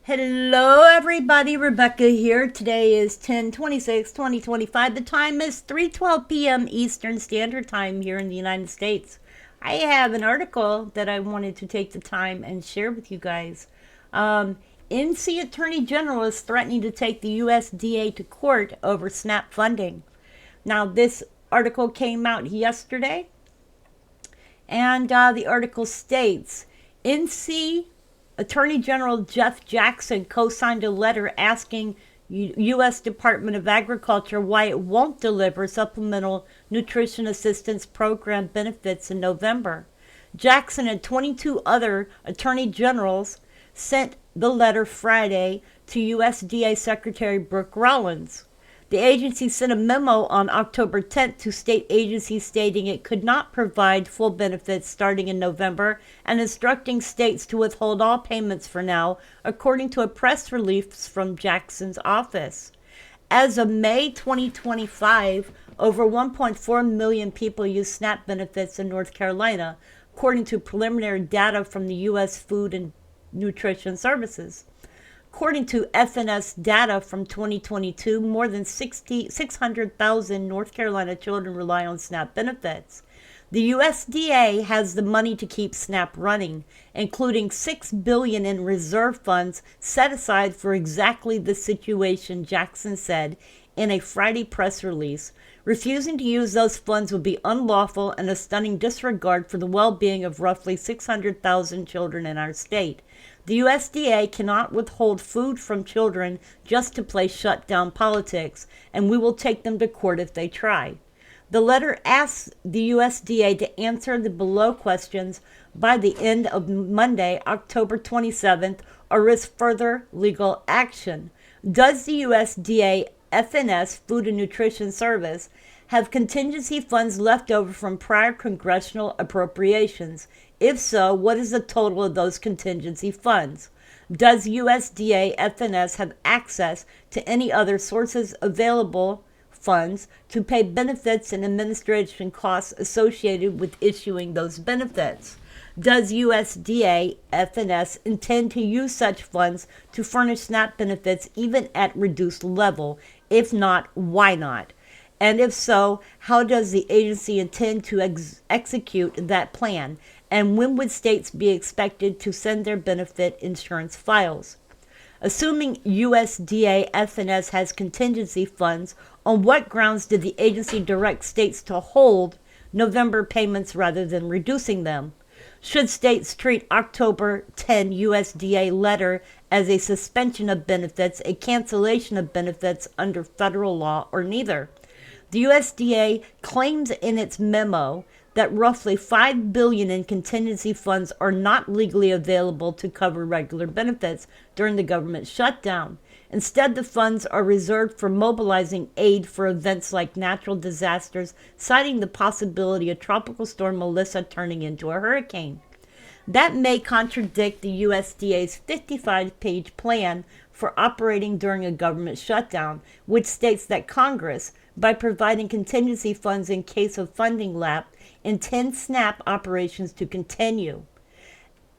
Hello everybody, Rebecca here. Today is 10/26/2025. The time is 3:12 p.m. Eastern Standard Time here in the United States. I have an article that I wanted to take the time and share with you guys. NC Attorney General is threatening to take the USDA to court over SNAP funding. Now, this article came out yesterday, and the article states NC Attorney General Jeff Jackson co-signed a letter asking U.S. Department of Agriculture why it won't deliver Supplemental Nutrition Assistance Program benefits in November. Jackson and 22 other attorney generals sent the letter Friday to USDA Secretary Brooke Rollins. The agency sent a memo on October 10th to state agencies stating it could not provide full benefits starting in November and instructing states to withhold all payments for now, according to a press release from Jackson's office. As of May 2025, over 1.4 million people use SNAP benefits in North Carolina, according to preliminary data from the U.S. Food and Nutrition Services. According to FNS data from 2022, more than 600,000 North Carolina children rely on SNAP benefits. The USDA has the money to keep SNAP running, including $6 billion in reserve funds set aside for exactly the situation, Jackson said in a Friday press release. Refusing to use those funds would be unlawful and a stunning disregard for the well-being of roughly 600,000 children in our state. The USDA cannot withhold food from children just to play shutdown politics, and we will take them to court if they try. The letter asks the USDA to answer the below questions by the end of Monday, October 27th, or risk further legal action. Does the USDA FNS, Food and Nutrition Service, have contingency funds left over from prior congressional appropriations? If so, what is the total of those contingency funds? Does USDA FNS have access to any other sources available funds to pay benefits and administration costs associated with issuing those benefits? Does USDA FNS intend to use such funds to furnish SNAP benefits even at reduced level? If not, why not? And if so, how does the agency intend to execute that plan? And when would states be expected to send their benefit insurance files? Assuming USDA FNS has contingency funds, on what grounds did the agency direct states to hold November payments rather than reducing them? Should states treat October 10 USDA letter as a suspension of benefits, a cancellation of benefits under federal law, or neither? The USDA claims in its memo that roughly $5 billion in contingency funds are not legally available to cover regular benefits during the government shutdown. Instead, the funds are reserved for mobilizing aid for events like natural disasters, citing the possibility of Tropical Storm Melissa turning into a hurricane. That may contradict the USDA's 55-page plan for operating during a government shutdown, which states that Congress, by providing contingency funds in case of funding lapse, intends SNAP operations to continue.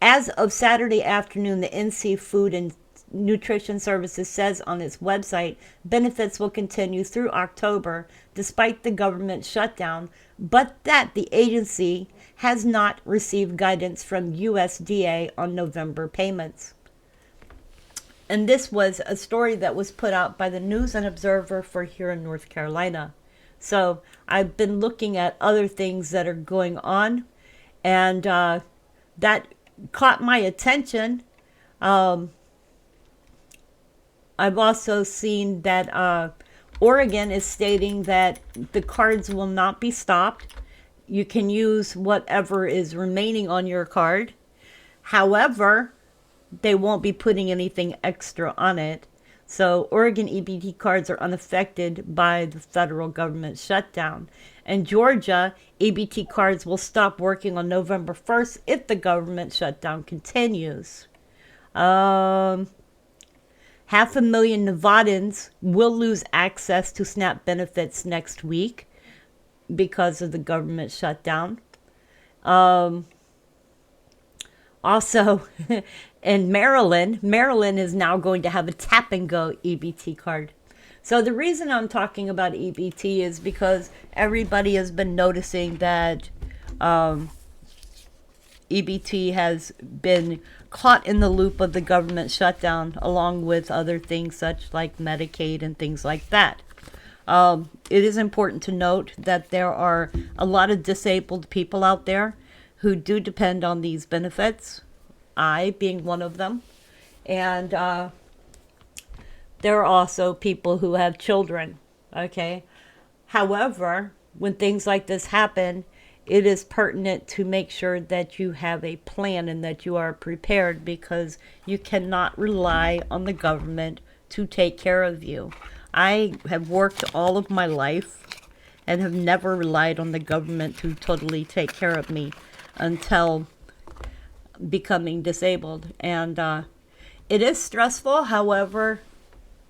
As of Saturday afternoon, the NC Food and Nutrition Services says on its website benefits will continue through October despite the government shutdown, but that the agency has not received guidance from USDA on November payments. And this was a story that was put out by the News and Observer for here in North Carolina. So I've been looking at other things that are going on, and that caught my attention. I've also seen that Oregon is stating that the cards will not be stopped. You can use whatever is remaining on your card. However, they won't be putting anything extra on it. So Oregon EBT cards are unaffected by the federal government shutdown. And Georgia EBT cards will stop working on November 1st if the government shutdown continues. 500,000 Nevadans will lose access to SNAP benefits next week because of the government shutdown. Also, in Maryland is now going to have a tap and go EBT card. So the reason I'm talking about EBT is because everybody has been noticing that EBT has been caught in the loop of the government shutdown, along with other things such like Medicaid and things like that. It is important to note that there are a lot of disabled people out there who do depend on these benefits, I being one of them. And there are also people who have children, okay? However, when things like this happen, it is pertinent to make sure that you have a plan and that you are prepared, because you cannot rely on the government to take care of you. I have worked all of my life and have never relied on the government to totally take care of me until becoming disabled. And it is stressful. However,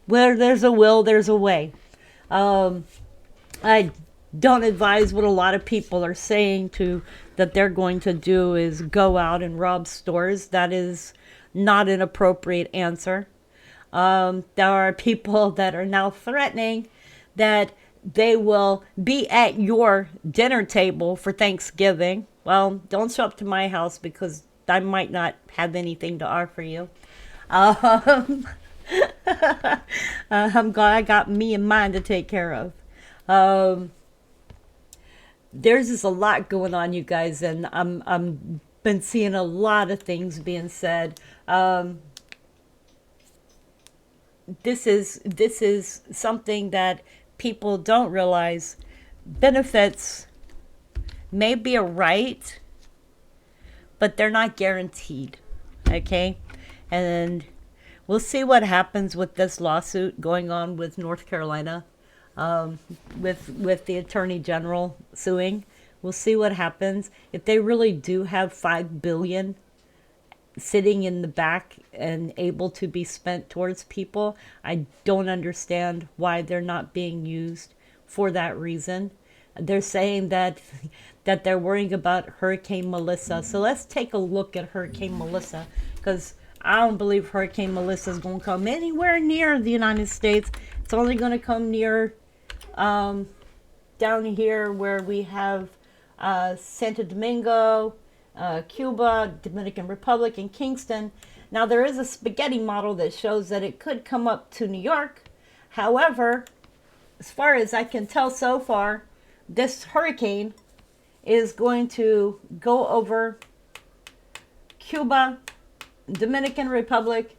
where there's a will, there's a way. I don't advise what a lot of people are saying that they're going to do is go out and rob stores. That is not an appropriate answer. There are people that are now threatening that they will be at your dinner table for Thanksgiving. Well, don't show up to my house because I might not have anything to offer you. I'm glad I got me and mine to take care of. There's just a lot going on, you guys, and I'm been seeing a lot of things being said. This is something that people don't realize. Benefits may be a right, but they're not guaranteed. Okay, and we'll see what happens with this lawsuit going on with North Carolina. With the Attorney General suing. We'll see what happens. If they really do have $5 billion sitting in the back and able to be spent towards people, I don't understand why they're not being used for that reason. They're saying that they're worrying about Hurricane Melissa. So let's take a look at Hurricane Melissa, because I don't believe Hurricane Melissa is going to come anywhere near the United States. It's only going to come near down here where we have Santo Domingo, Cuba, Dominican Republic, and Kingston. Now there is a spaghetti model that shows that it could come up to New York. However, as far as I can tell so far, this hurricane is going to go over Cuba, Dominican Republic,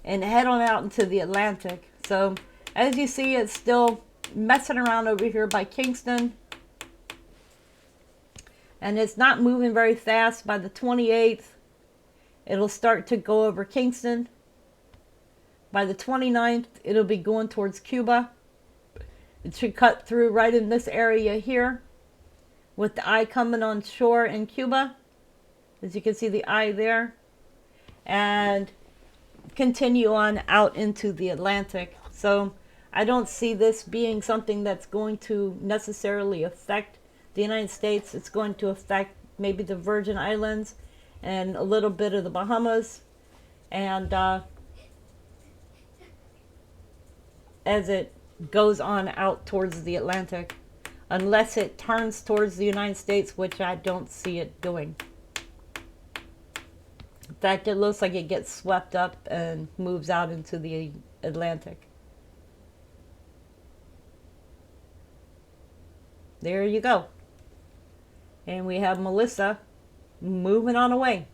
and head on out into the Atlantic. So as you see, it's still messing around over here by Kingston, and it's not moving very fast. By the 28th, it'll start to go over Kingston. By the 29th, it'll be going towards Cuba. It should cut through right in this area here, with the eye coming on shore in Cuba, as you can see the eye there, and continue on out into the Atlantic. So I don't see this being something that's going to necessarily affect the United States. It's going to affect maybe the Virgin Islands and a little bit of the Bahamas. And as it goes on out towards the Atlantic, unless it turns towards the United States, which I don't see it doing. In fact, it looks like it gets swept up and moves out into the Atlantic. There you go. And we have Melissa moving on away.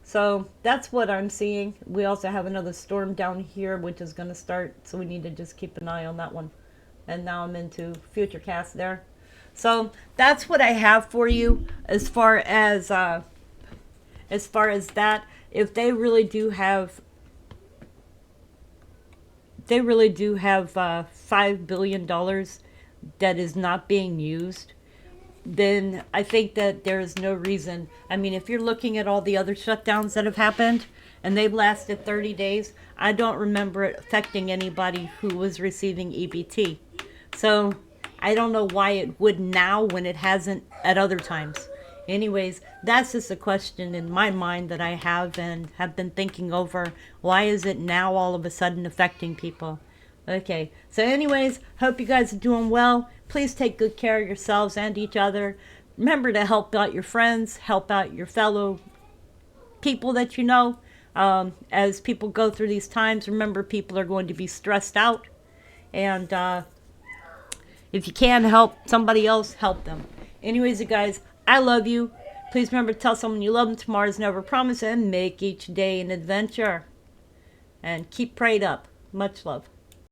So that's what I'm seeing. We also have another storm down here, which is going to start, so we need to just keep an eye on that one. And now I'm into Futurecast there. So that's what I have for you as far as that. If they really do have $5 billion that is not being used, then I think that there is no reason. I mean, if you're looking at all the other shutdowns that have happened and they've lasted 30 days, I don't remember it affecting anybody who was receiving EBT. So I don't know why it would now when it hasn't at other times. Anyways, that's just a question in my mind that I have and have been thinking over. Why is it now all of a sudden affecting people? Okay, so anyways, hope you guys are doing well. Please take good care of yourselves and each other. Remember to help out your friends, help out your fellow people that you know. As people go through these times, remember people are going to be stressed out. And if you can help somebody else, help them. Anyways, you guys, I love you. Please remember to tell someone you love them. Tomorrow's never promised, and make each day an adventure. And keep prayed up. Much love.